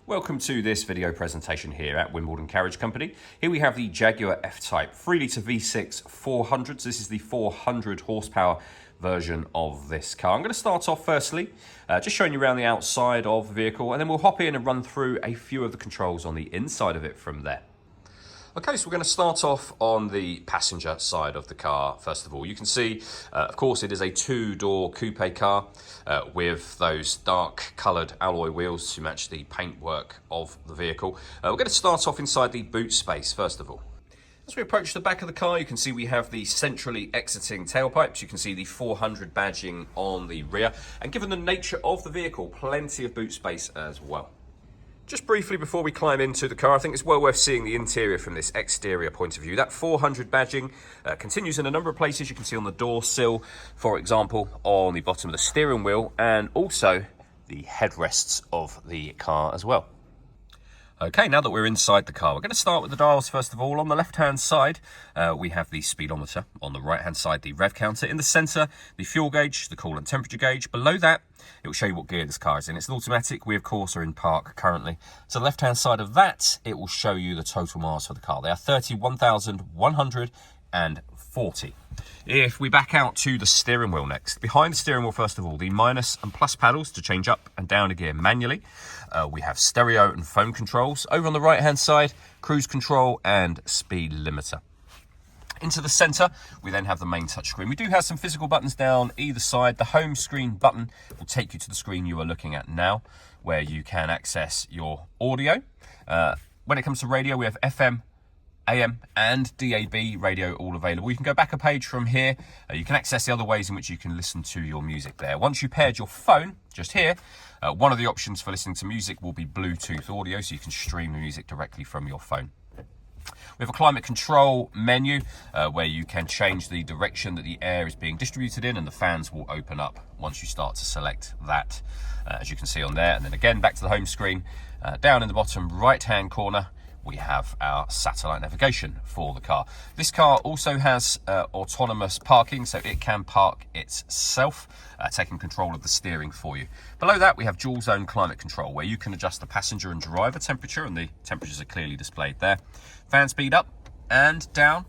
Welcome to this video presentation here at Wimbledon Carriage Company. Here we have the Jaguar F-Type 3-litre V6 400s. This is the 400 horsepower version of this car. I'm going to start off firstly, just showing you around the outside of the vehicle, and then we'll hop in and run through a few of the controls on the inside of it from there. Okay, so we're going to start off on the passenger side of the car. First of all, you can see, of course, it is a two-door coupe car with those dark coloured alloy wheels to match the paintwork of the vehicle. We're going to start off inside the boot space, first of all. As we approach the back of the car, you can see we have the centrally exiting tailpipes. You can see the 400 badging on the rear. And given the nature of the vehicle, plenty of boot space as well. Just briefly before we climb into the car, I think it's well worth seeing the interior from this exterior point of view. That 400 badging continues in a number of places. You can see on the door sill, for example, on the bottom of the steering wheel, and also the headrests of the car as well. Okay, now that we're inside the car, we're going to start with the dials first of all. On the left-hand side, we have the speedometer. On the right-hand side, the rev counter. In the centre, the fuel gauge, the coolant temperature gauge. Below that, it will show you what gear this car is in. It's an automatic. We, of course, are in park currently. So the left-hand side of that, it will show you the total miles for the car. They are 31,140. If we back out to the steering wheel next, behind the steering wheel, first of all, the minus and plus paddles to change up and down a gear manually. We have stereo and phone controls. Over on the right-hand side, cruise control and speed limiter. Into the centre, we then have the main touchscreen. We do have some physical buttons down either side. The home screen button will take you to the screen you are looking at now, where you can access your audio. When it comes to radio, we have FM, AM and DAB radio all available. You can go back a page from here. You can access the other ways in which you can listen to your music there. Once you paired your phone, just here, one of the options for listening to music will be Bluetooth audio, so you can stream the music directly from your phone. We have a climate control menu where you can change the direction that the air is being distributed in, and the fans will open up once you start to select that, as you can see on there. And then again, back to the home screen, down in the bottom right-hand corner, we have our satellite navigation for the car. This car also has autonomous parking, so it can park itself, taking control of the steering for you. Below that, we have dual zone climate control, where you can adjust the passenger and driver temperature, and the temperatures are clearly displayed there. Fan speed up and down.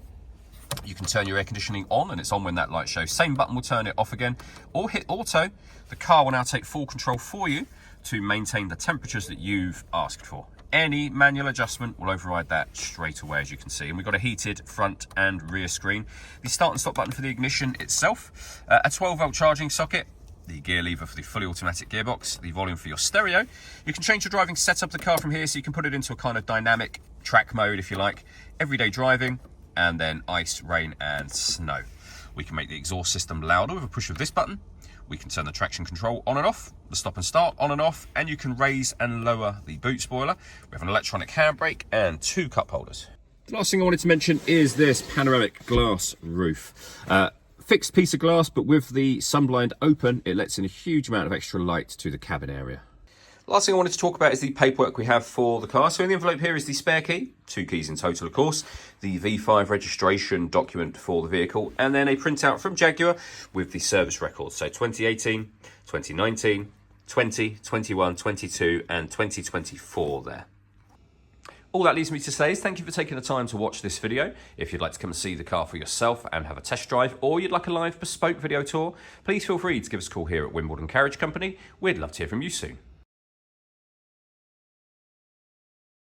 You can turn your air conditioning on, and it's on when that light shows. Same button will turn it off again, or hit auto. The car will now take full control for you to maintain the temperatures that you've asked for. Any manual adjustment will override that straight away, as you can see. And we've got a heated front and rear screen. The start and stop button for the ignition itself. A 12-volt charging socket. The gear lever for the fully automatic gearbox. The volume for your stereo. You can change your driving setup of the car from here, so you can put it into a kind of dynamic track mode, if you like. Everyday driving, and then ice, rain, and snow. We can make the exhaust system louder with a push of this button. We can turn the traction control on and off, the stop and start on and off, and you can raise and lower the boot spoiler. We have an electronic handbrake and two cup holders. The last thing I wanted to mention is this panoramic glass roof. Fixed piece of glass, but with the sunblind open, it lets in a huge amount of extra light to the cabin area. Last thing I wanted to talk about is the paperwork we have for the car. So in the envelope here is the spare key, 2 keys in total of course, the V5 registration document for the vehicle, and then a printout from Jaguar with the service records. So 2018, 2019, 20, 21, 22 and 2024 there. All that leaves me to say is thank you for taking the time to watch this video. If you'd like to come and see the car for yourself and have a test drive, or you'd like a live bespoke video tour, please feel free to give us a call here at Wimbledon Carriage Company. We'd love to hear from you soon.